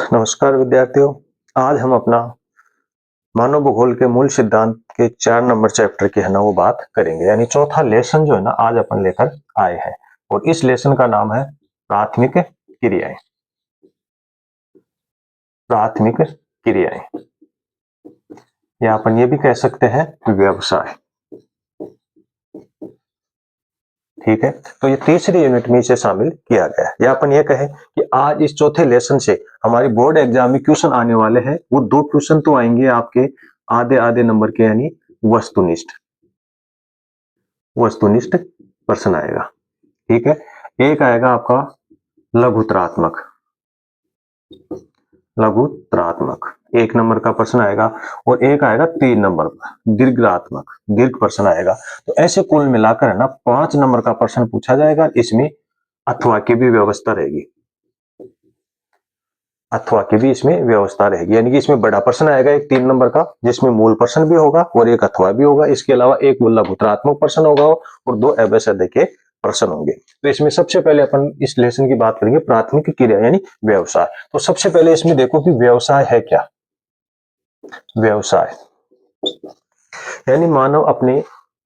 नमस्कार विद्यार्थियों। आज हम अपना मानव भूगोल के मूल सिद्धांत के 4 नंबर चैप्टर की है ना वो बात करेंगे, यानी चौथा लेसन जो है ना आज अपन लेकर आए हैं। और इस लेसन का नाम है प्राथमिक क्रियाएं। प्राथमिक क्रियाएं या अपन ये भी कह सकते हैं व्यवसाय। ठीक है, तो ये तीसरी यूनिट में इसे शामिल किया गया है। या अपन ये कहें कि आज इस चौथे लेसन से हमारी बोर्ड एग्जाम में क्वेश्चन आने वाले हैं। वो 2 क्वेश्चन तो आएंगे आपके आधे आधे नंबर के, यानी वस्तुनिष्ठ प्रश्न आएगा। ठीक है, एक आएगा आपका लघुतरात्मक। एक नंबर का प्रश्न आएगा और एक आएगा 3 नंबर का दीर्घात्मक, दीर्घ प्रश्न आएगा। तो ऐसे कुल मिलाकर है ना 5 नंबर का प्रश्न पूछा जाएगा। इसमें अथवा की भी व्यवस्था रहेगी, यानी कि इसमें बड़ा प्रश्न आएगा एक 3 नंबर का, जिसमें मूल प्रश्न भी होगा और एक अथवा भी होगा। इसके अलावा एक लघुतरात्मक प्रश्न होगा और 2 एबेसड के प्रश्न होंगे। तो इसमें सबसे पहले अपन इस लेसन की बात करेंगे प्राथमिक क्रिया यानी व्यवसाय। तो सबसे पहले इसमें देखो कि व्यवसाय है क्या। व्यवसाय यानी मानव अपने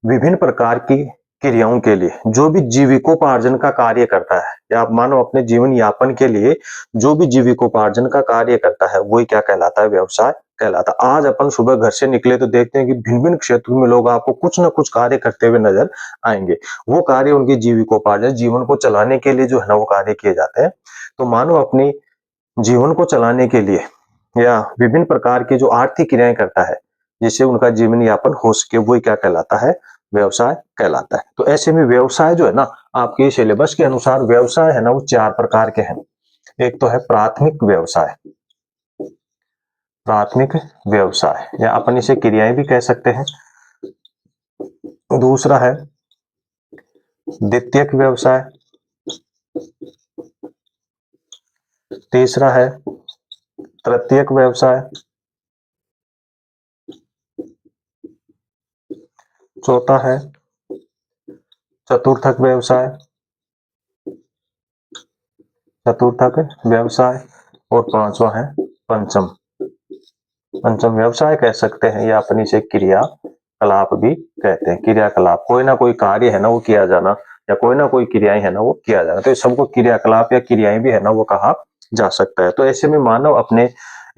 विभिन्न प्रकार की क्रियाओं के लिए जो भी जीविकोपार्जन का कार्य करता है, या मानव अपने जीवन यापन के लिए जो भी जीविकोपार्जन का कार्य करता है वही क्या कहलाता है, व्यवसाय कहलाता है। आज अपन सुबह घर से निकले तो देखते हैं कि भिन्न भिन्न क्षेत्रों में लोग आपको कुछ ना कुछ कार्य करते हुए नजर आएंगे। वो कार्य उनके जीविकोपार्जन, जीवन को चलाने के लिए जो है ना वो कार्य किए जाते हैं। तो मानव अपने जीवन को चलाने के लिए या विभिन्न प्रकार की जो आर्थिक क्रियाएं करता है जिससे उनका जीवन यापन हो सके, वही क्या कहलाता है, व्यवसाय कहलाता है। तो ऐसे में व्यवसाय जो है ना आपके सिलेबस के अनुसार व्यवसाय है ना वो 4 प्रकार के हैं। एक तो है प्राथमिक व्यवसाय, या अपन इसे क्रियाएं भी कह सकते हैं। दूसरा है द्वितीयक व्यवसाय, तीसरा है तृतीयक व्यवसाय, चौथा है चतुर्थक व्यवसाय, और पांचवा है पंचम व्यवसाय कह सकते हैं, या अपन इसे क्रियाकलाप भी कहते हैं। क्रियाकलाप कोई ना कोई कार्य है ना वो किया जाना, या कोई ना कोई क्रियाएं है ना वो किया जाना। तो इस सबको क्रियाकलाप या क्रियाएं भी है ना वो कहा जा सकता है। तो ऐसे में मानव अपने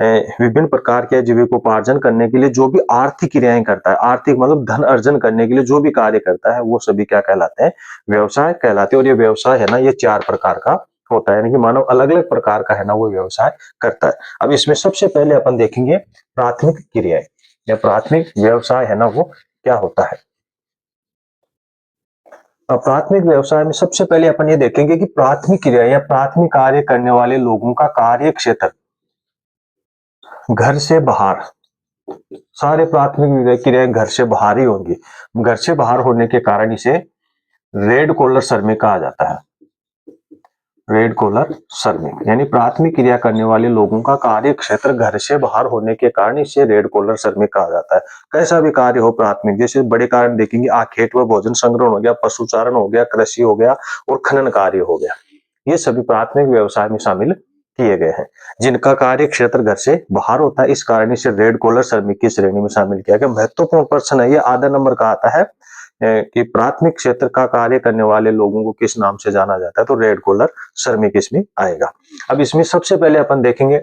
विभिन्न प्रकार के जीविकोपार्जन करने के लिए जो भी आर्थिक क्रियाएं करता है, आर्थिक मतलब धन अर्जन करने के लिए जो भी कार्य करता है वो सभी क्या कहलाते हैं, व्यवसाय कहलाते हैं। और ये व्यवसाय है ना ये 4 प्रकार का होता है, यानी कि मानव अलग अलग प्रकार का है ना वो व्यवसाय करता है। अब इसमें सबसे पहले अपन देखेंगे प्राथमिक क्रियाएं या प्राथमिक व्यवसाय है ना वो क्या होता है। प्राथमिक व्यवसाय में सबसे पहले अपन ये देखेंगे कि प्राथमिक क्रिया या प्राथमिक कार्य करने वाले लोगों का कार्य क्षेत्र घर से बाहर, सारे प्राथमिक क्रियाएं घर से बाहर ही होंगी। घर से बाहर होने के कारण इसे रेड कॉलर श्रमिक कहा जाता है। रेड कॉलर श्रमिक यानी प्राथमिक क्रिया करने वाले लोगों का कार्य क्षेत्र घर से बाहर होने के कारण इसे रेड कॉलर श्रमिक कहा जाता है। कैसा भी कार्य हो प्राथमिक, जैसे बड़े कार्य देखेंगे आखेट व भोजन संग्रहण हो गया, पशुचारण हो गया, कृषि हो गया और खनन कार्य हो गया, ये सभी प्राथमिक व्यवसाय में शामिल किए गए हैं जिनका कार्य क्षेत्र घर से बाहर होता है। इस कारण इसे रेड कॉलर श्रमिक की श्रेणी में शामिल किया गया। महत्वपूर्ण प्रश्न है ये, आधा नंबर का आता है कि प्राथमिक क्षेत्र का कार्य करने वाले लोगों को किस नाम से जाना जाता है, तो रेड कॉलर श्रमिक इसमें आएगा। अब इसमें सबसे पहले अपन देखेंगे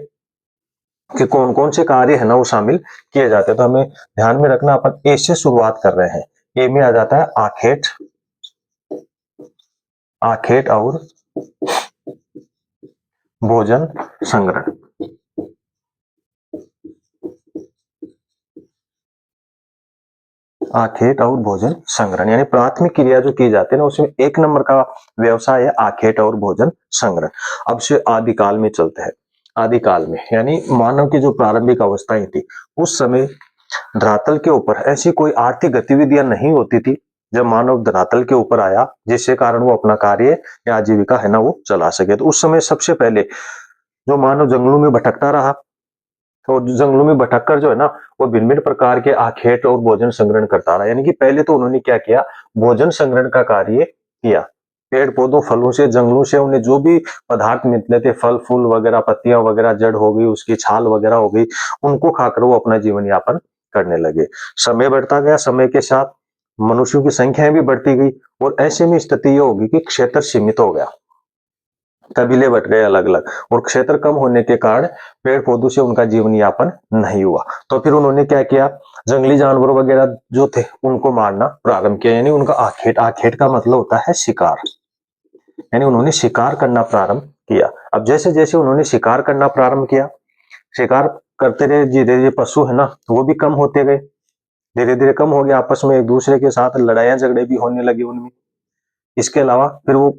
कि कौन कौन से कार्य है ना वो शामिल किए जाते हैं। तो हमें ध्यान में रखना, अपन ए से शुरुआत कर रहे हैं। ए में आ जाता है आखेट और भोजन संग्रहण। आखेट और भोजन संग्रहण यानी प्राथमिक क्रिया जो की जाती है ना उसमें 1 नंबर का व्यवसाय है आखेट और भोजन संग्रहण। अब से आदिकाल में चलते हैं। आदिकाल में यानी मानव की जो प्रारंभिक अवस्थाएं थी उस समय धरातल के ऊपर ऐसी कोई आर्थिक गतिविधियां नहीं होती थी। जब मानव धरातल के ऊपर आया जिसके कारण वो अपना कार्य या आजीविका है ना वो चला सके, तो उस समय सबसे पहले जो मानव जंगलों में भटकता रहा, तो जंगलों में भटककर जो है ना वो भिन्न भिन्न प्रकार के आखेट और भोजन संग्रहण करता रहा। यानी कि पहले तो उन्होंने क्या किया, भोजन संग्रहण का कार्य किया। पेड़ पौधों, फलों से, जंगलों से उन्हें जो भी पदार्थ मिलते थे, फल फूल वगैरह, पत्तियां वगैरह, जड़ हो गई, उसकी छाल वगैरह हो गई, उनको खाकर वो अपना जीवन यापन करने लगे। समय बढ़ता गया, समय के साथ मनुष्यों की संख्या भी बढ़ती गई और ऐसे में स्थिति ये होगी कि क्षेत्र सीमित हो गया, कबीले बट गए अलग अलग, और क्षेत्र कम होने के कारण पेड़ पौधों से उनका जीवन यापन नहीं हुआ। तो फिर उन्होंने क्या किया, जंगली जानवर वगैरह जो थे उनको मारना प्रारंभ किया, यानी उनका आखेट, आखेट का मतलब होता है शिकार, यानी उन्होंने शिकार करना प्रारंभ किया। अब जैसे जैसे उन्होंने शिकार करना प्रारंभ किया, शिकार करते रहे, धीरे धीरे पशु है ना वो भी कम होते गए, धीरे धीरे कम हो गया, आपस में एक दूसरे के साथ लड़ाइयां झगड़े भी होने लगे उनमें। इसके अलावा फिर वो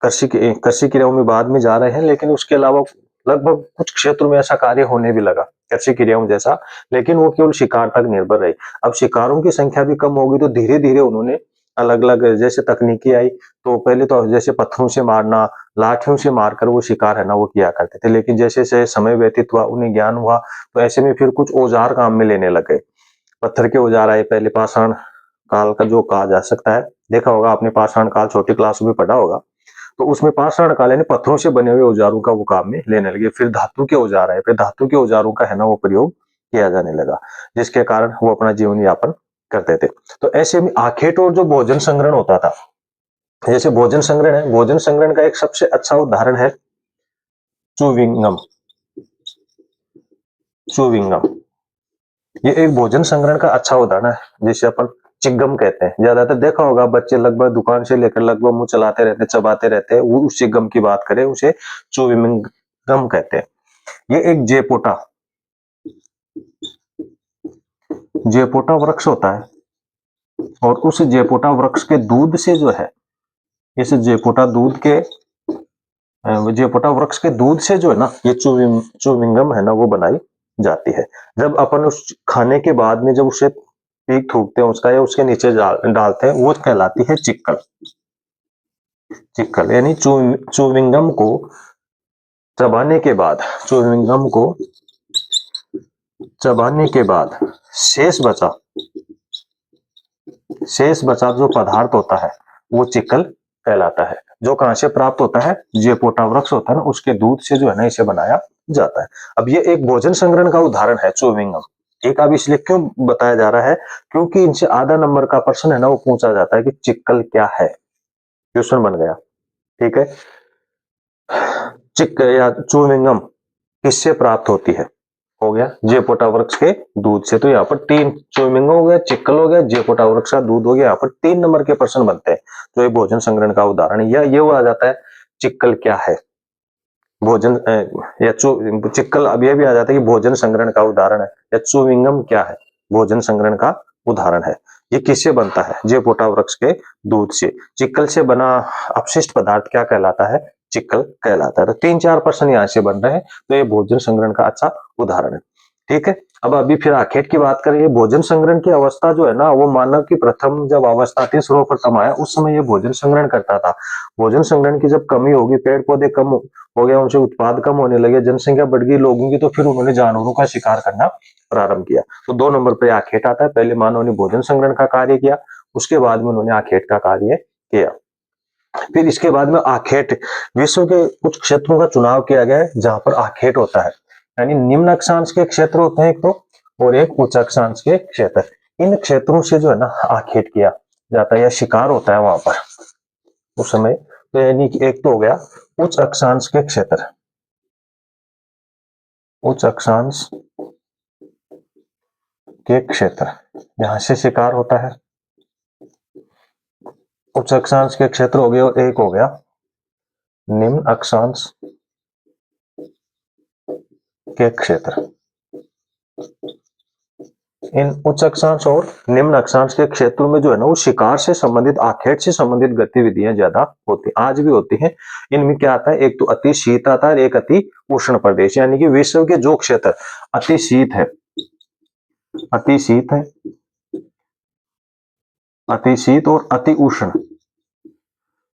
कृषि क्रियाओं में बाद में जा रहे हैं, लेकिन उसके अलावा लगभग कुछ क्षेत्रों में ऐसा कार्य होने भी लगा कृषि क्रियाओं जैसा, लेकिन वो केवल शिकार तक निर्भर रहे। अब शिकारों की संख्या भी कम हो गई, तो धीरे धीरे उन्होंने अलग अलग जैसे तकनीकी आई, तो पहले तो जैसे पत्थरों से मारना, लाठियों से मारकर वो शिकार है ना वो किया करते थे, लेकिन जैसे जैसे समय व्यतीत हुआ, उन्हें ज्ञान हुआ, तो ऐसे में फिर कुछ औजार काम में लेने लगे। पत्थर के औजार आए, पहले पाषाण काल का जो कहा जा सकता है, देखा होगा आपने पाषाण काल, छोटी क्लास में पढ़ा होगा, तो उसमें पाषाण काल यानी पत्थरों से बने हुए औजारों का वो काम में लेने लगे। फिर धातु के औजार आए, फिर धातु के औजारों का है ना वो प्रयोग किया जाने लगा, जिसके कारण वो अपना जीवन यापन करते थे। तो ऐसे में आखेट और जो भोजन संग्रहण होता था, जैसे भोजन संग्रहण है, भोजन संग्रहण का एक सबसे अच्छा उदाहरण है चुविंगम। चुविंगम ये एक भोजन संग्रहण का अच्छा उदाहरण है, जिसे अपन चिगम कहते हैं। ज्यादातर देखा होगा बच्चे लगभग दुकान से लेकर लगभग मुंह चलाते रहते, चबाते रहते हैं, वो उस चिगम की बात करें, उसे चुविंगम कहते हैं। ये एक जेपोटा, जेपोटा वृक्ष होता है, और उस जेपोटा वृक्ष के दूध से जो है, इस जेपोटा दूध के जेपोटा वृक्ष के दूध से जो है ना ये चुविंगम है ना वो बनाई जाती है। जब अपन उस खाने के बाद में जब उसे पीक थूकते हैं उसका, या उसके नीचे डालते हैं, वो कहलाती है चिक्कल। चिक्कल यानी चुविंगम को चबाने के बाद, चुविंगम को चबाने के बाद शेष बचा, शेष बचा जो पदार्थ होता है वो चिक्कल कहलाता है, जो कहां से प्राप्त होता है, जेपोटा वृक्ष होता है ना उसके दूध से जो है ना इसे बनाया जाता है। अब ये एक भोजन संग्रहण का उदाहरण है चुविंगम। एक अब इसलिए क्यों बताया जा रहा है, क्योंकि इनसे आधा नंबर का प्रश्न है ना वो पूछा जाता है कि चिक्कल क्या है, क्वेश्चन बन गया। ठीक है, चिक या चुविंगम किससे प्राप्त होती है, हो गया जेपोटा वृक्ष के दूध से। तो यहाँ पर तीन, च्युइंगम हो गया, चिक्कल हो गया, जेपोटा वृक्ष का दूध हो गया, यहाँ पर 3 नंबर के प्रश्न बनते हैं। तो ये भोजन संग्रहण का उदाहरण है। या ये आ जाता है चिक्कल क्या है, भोजन या चिक्कल, अब यह भी आ जाता है कि भोजन संग्रहण का उदाहरण है, या चुविंगम क्या है, भोजन संग्रहण का उदाहरण है। ये किससे बनता है, जेपोटा वृक्ष के दूध से। चिक्कल से बना अपशिष्ट पदार्थ क्या कहलाता है, चिक्कल कहलाता है। तो 3-4 प्रश्न यहाँ से बन रहे हैं, तो ये भोजन संग्रहण का अच्छा उदाहरण है। ठीक है, अब अभी फिर आखेट की बात करें। भोजन संग्रहण की अवस्था जो है ना वो मानव की प्रथम जब अवस्था थी, सर्वप्रथम आया, उस समय ये भोजन संग्रहण करता था। भोजन संग्रहण की जब कमी होगी, पेड़ पौधे कम हो गया, उनसे उत्पाद कम होने लगे, जनसंख्या बढ़ गई लोगों की, तो फिर उन्होंने जानवरों का शिकार करना प्रारंभ किया। तो 2 नंबर पे आखेट आता है। पहले मानव ने भोजन संग्रहण का कार्य किया, उसके बाद में उन्होंने आखेट का कार्य किया। फिर इसके बाद में आखेट, विश्व के कुछ क्षेत्रों का चुनाव किया गया है जहां पर आखेट होता है, यानी निम्न अक्षांश के क्षेत्र होते हैं एक तो, और एक उच्च अक्षांश के क्षेत्र। इन क्षेत्रों से जो है ना आखेट किया जाता है या शिकार होता है वहां पर उस समय। तो यानी कि एक तो हो गया उच्च अक्षांश के क्षेत्र, उच्च अक्षांश के क्षेत्र जहां से शिकार होता है, उच्च अक्षांश के क्षेत्र हो गए, और एक हो गया निम्न अक्षांश के क्षेत्र। इन उच्च अक्षांश और निम्न अक्षांश के क्षेत्रों में जो है ना वो शिकार से संबंधित, आखेट से संबंधित गतिविधियां ज्यादा होती, आज भी होती हैं। इनमें क्या आता है, एक तो अति शीत आता है, एक अति उष्ण प्रदेश, यानी कि विश्व के जो क्षेत्र अति शीत है, अति शीत है, अति शीत और अति उष्ण,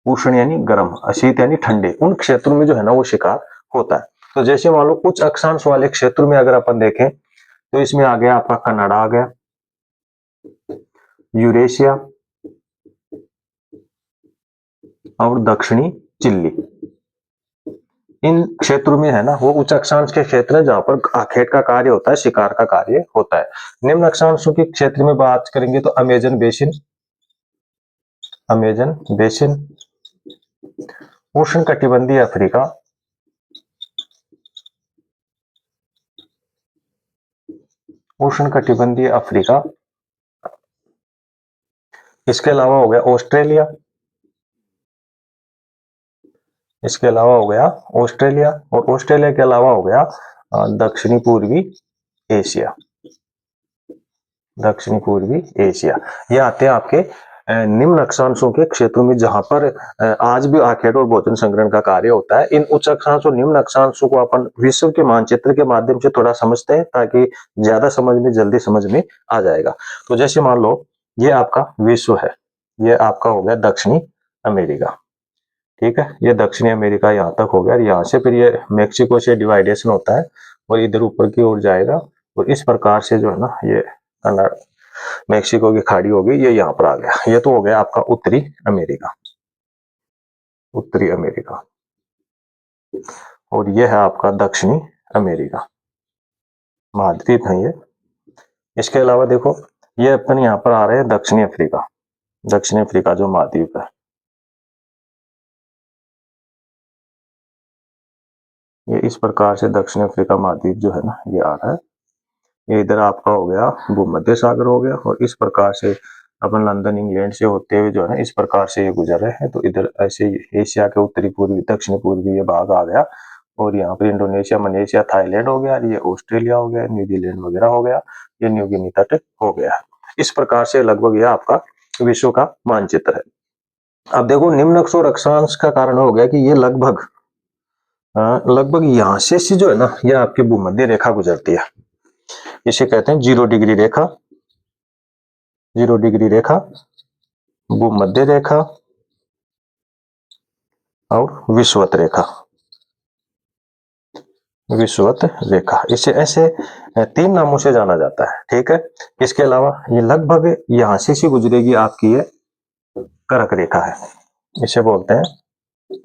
उष्ण यानी गर्म, अशीत यानी ठंडे, उन क्षेत्रों में जो है ना वो शिकार होता है। तो जैसे मान लो कुछ अक्षांश वाले क्षेत्र में अगर अपन देखें, तो इसमें आ गया आपका कनाडा, आ गया यूरेशिया, और दक्षिणी चिली। इन क्षेत्रों में है ना वो उच्च अक्षांश के क्षेत्र है जहां पर आखेट का कार्य होता है, शिकार का कार्य होता है। निम्न अक्षांशों के क्षेत्र में बात करेंगे तो अमेजन बेसिन, अमेजन बेसिन, उष्ण कटिबंधीय अफ्रीका, उष्ण कटिबंधीय अफ्रीका, इसके अलावा हो गया ऑस्ट्रेलिया, इसके अलावा हो गया ऑस्ट्रेलिया, और ऑस्ट्रेलिया के अलावा हो गया दक्षिणी पूर्वी एशिया, दक्षिणी पूर्वी एशिया। ये आते हैं आपके निम्न अक्षांशों के क्षेत्रों में जहां पर आज भी आखेट और भोजन संग्रहण का कार्य होता है। इन उच्च अक्षांश और निम्न अक्षांशों को अपन विश्व के मानचित्र के माध्यम से थोड़ा समझते हैं ताकि ज्यादा समझ में जल्दी समझ में आ जाएगा। तो जैसे मान लो ये आपका विश्व है, ये आपका हो गया दक्षिणी अमेरिका, ठीक है, ये दक्षिणी अमेरिका यहाँ तक हो गया। यहाँ से फिर ये मेक्सिको से डिवाइडेशन होता है और इधर ऊपर की ओर जाएगा और इस प्रकार से जो है ना ये मेक्सिको की खाड़ी हो गई, ये यहाँ पर आ गया। ये तो हो गया आपका उत्तरी अमेरिका, उत्तरी अमेरिका, और ये है आपका दक्षिणी अमेरिका, महाद्वीप है ये। इसके अलावा देखो ये अपन यहाँ पर आ रहे हैं दक्षिणी अफ्रीका, दक्षिणी अफ्रीका जो महाद्वीप है, ये इस प्रकार से दक्षिण अफ्रीका महाद्वीप जो है ना ये आ रहा है। ये इधर आपका हो गया भूमध्य सागर हो गया, और इस प्रकार से अपन लंदन इंग्लैंड से होते हुए जो है ना इस प्रकार से ये गुजर रहे हैं। तो इधर ऐसे एशिया के उत्तरी पूर्वी दक्षिण पूर्वी ये भाग आ गया, और यहाँ पर इंडोनेशिया, मलेशिया, थाईलैंड हो गया, ये ऑस्ट्रेलिया हो गया, न्यूजीलैंड वगैरह हो गया, ये न्यू गिनी तट हो गया। इस प्रकार से लगभग ये आपका विश्व का मानचित्र है। अब देखो निम्न अक्ष और अक्षांश का कारण हो गया कि ये लगभग लगभग यहाँ से जो है ना ये आपकी भूमध्य रेखा गुजरती है, इसे कहते हैं 0 डिग्री रेखा, 0 डिग्री रेखा, भूमध्य रेखा और विषुवत रेखा, विषुवत रेखा, इसे ऐसे 3 नामों से जाना जाता है, ठीक है। इसके अलावा ये लगभग यहां से गुजरेगी आपकी ये करक रेखा है, इसे बोलते हैं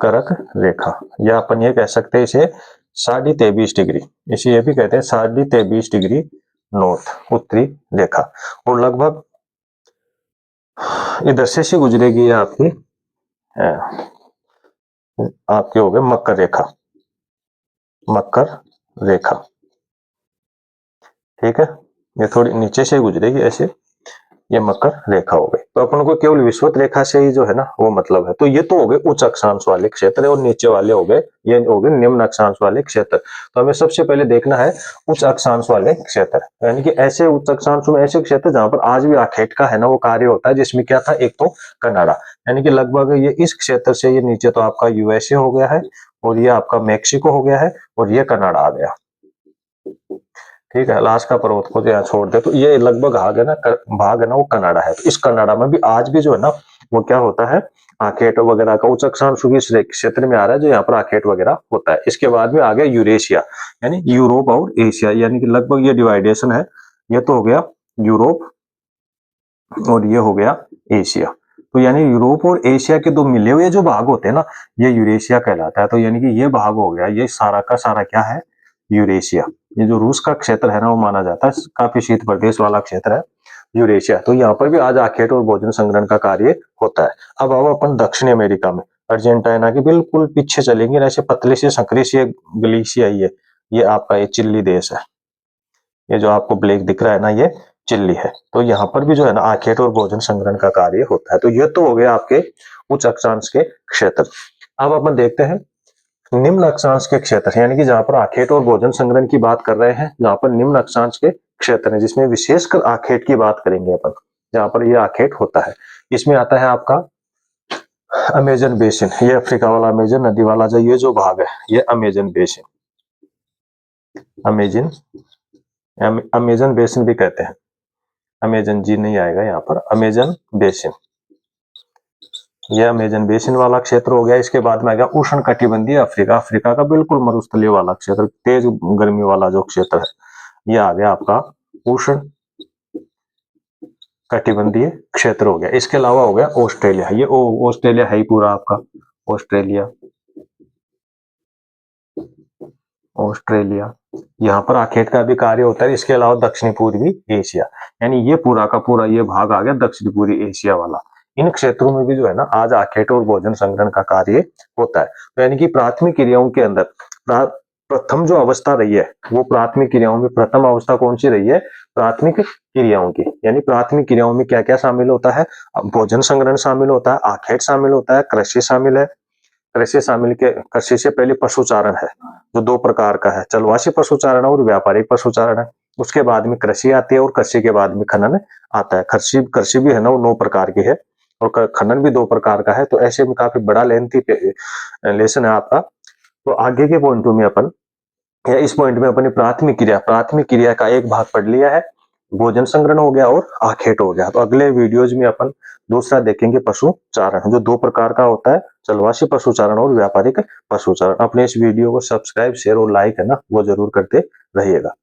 करक रेखा, या अपन ये कह सकते हैं इसे 23.5 डिग्री, इसे ये भी कहते हैं 23.5 डिग्री नॉर्थ, उत्तरी रेखा। और लगभग इधर से गुजरेगी आपकी आपके हो गए मकर रेखा, मकर रेखा, ठीक है, ये थोड़ी नीचे से गुजरेगी ऐसे, ये मकर रेखा हो गई। तो अपन को केवल विषुवत रेखा से ही जो है ना वो मतलब है। तो ये तो हो गए उच्च अक्षांश वाले क्षेत्र, और नीचे वाले हो गए ये हो गए निम्न अक्षांश वाले क्षेत्र। तो हमें सबसे पहले देखना है उच्च अक्षांश वाले क्षेत्र, यानी कि ऐसे उच्च अक्षांश में ऐसे क्षेत्र जहां पर आज भी आखेट का है ना वो कार्य होता है, जिसमें क्या था, एक तो कनाडा, यानी कि लगभग ये इस क्षेत्र से ये नीचे तो आपका यूएसए हो गया है, और ये आपका मेक्सिको हो गया है, और ये कनाडा आ गया, ठीक है। अलास्का पर्वत को यहाँ छोड़ दे तो ये लगभग भाग है ना वो कनाडा है। तो इस कनाडा में भी आज भी जो है ना वो क्या होता है, आखेट वगैरह का उच्च अक्षांश क्षेत्र में आ रहा है, जो यहाँ पर आखेट वगैरह होता है। इसके बाद में आ गया यूरेशिया, यानी यूरोप और एशिया, यानी कि लगभग ये डिवाइडेशन है, ये तो हो गया यूरोप और ये हो गया एशिया। तो यानी यूरोप और एशिया के दो मिले हुए जो भाग होते हैं ना ये यूरेशिया कहलाता है। तो यानी कि ये भाग हो गया, ये सारा का सारा क्या है, यूरेशिया। ये जो रूस का क्षेत्र है ना वो माना जाता है काफी शीत प्रदेश वाला क्षेत्र है यूरेशिया। तो यहाँ पर भी आज आखेट और भोजन संग्रहण का कार्य होता है। अब आओ अपन दक्षिणी अमेरिका में, अर्जेंटीना के बिल्कुल पीछे चलेंगे, ऐसे पतली सी संकरी सी ग्लेशिया ये आपका ये चिल्ली देश है, ये जो आपको ब्लैक दिख रहा है ना ये चिल्ली है। तो यहाँ पर भी जो है ना आखेट और भोजन संग्रहण का कार्य होता है। तो ये तो हो गया आपके उच्च अक्षांश के क्षेत्र। अब अपन देखते हैं निम्न अक्षांश के क्षेत्र, यानी कि जहां पर आखेट और भोजन संग्रहण की बात कर रहे हैं, जहां पर निम्न अक्षांश के क्षेत्र है, जिसमें विशेषकर आखेट की बात करेंगे अपन, जहां पर यह आखेट होता है। इसमें आता है आपका अमेजन बेसिन, ये अफ्रीका वाला अमेजन नदी वाला जो ये जो भाग है ये Amazon basin, Amazon Amazon basin भी कहते हैं, अमेजन जी नहीं आएगा यहाँ पर, अमेजन बेसिन, यह अमेजन बेसिन वाला क्षेत्र हो गया। इसके बाद में आ गया उष्ण कटिबंधीय अफ्रीका, अफ्रीका का बिल्कुल मरुस्थलीय वाला क्षेत्र, तेज गर्मी वाला जो क्षेत्र है, यह आ गया आपका उष्ण कटिबंधीय क्षेत्र हो गया। इसके अलावा हो गया ऑस्ट्रेलिया, ये ऑस्ट्रेलिया है ही पूरा आपका, ऑस्ट्रेलिया, ऑस्ट्रेलिया यहाँ पर आखेट का भी कार्य होता है। इसके अलावा दक्षिणी पूर्वी एशिया, यानी ये पूरा का पूरा ये भाग आ गया दक्षिणी पूर्वी एशिया वाला। इन क्षेत्रों में भी जो है ना आज आखेट और भोजन संग्रहण का कार्य होता है। तो यानी कि प्राथमिक क्रियाओं के अंदर प्रथम जो अवस्था रही है वो प्राथमिक क्रियाओं में प्रथम अवस्था कौन सी रही है, प्राथमिक क्रियाओं की। यानी प्राथमिक क्रियाओं में क्या क्या शामिल होता है, भोजन संग्रहण शामिल होता है, आखेट शामिल होता है, कृषि शामिल है। कृषि से पहले पशुचारण है जो दो प्रकार का है, चलवासी पशुचारण और व्यापारिक पशुचारण है। उसके बाद में कृषि आती है और कृषि के बाद में खनन आता है। कृषि कृषि भी है ना वो 9 प्रकार की है और खनन भी 2 प्रकार का है। तो ऐसे में काफी बड़ा लेंथी लेसन है आपका। तो आगे के पॉइंटों में अपन या इस पॉइंट में अपनी प्राथमिक क्रिया का एक भाग पढ़ लिया है, भोजन संग्रहण हो गया और आखेट हो गया। तो अगले वीडियोज में अपन दूसरा देखेंगे पशुचारण, जो 2 प्रकार का होता है, चलवासी पशुचारण और व्यापारिक पशुचारण। अपने इस वीडियो को सब्सक्राइब, शेयर और लाइक है ना वो जरूर करते रहिएगा।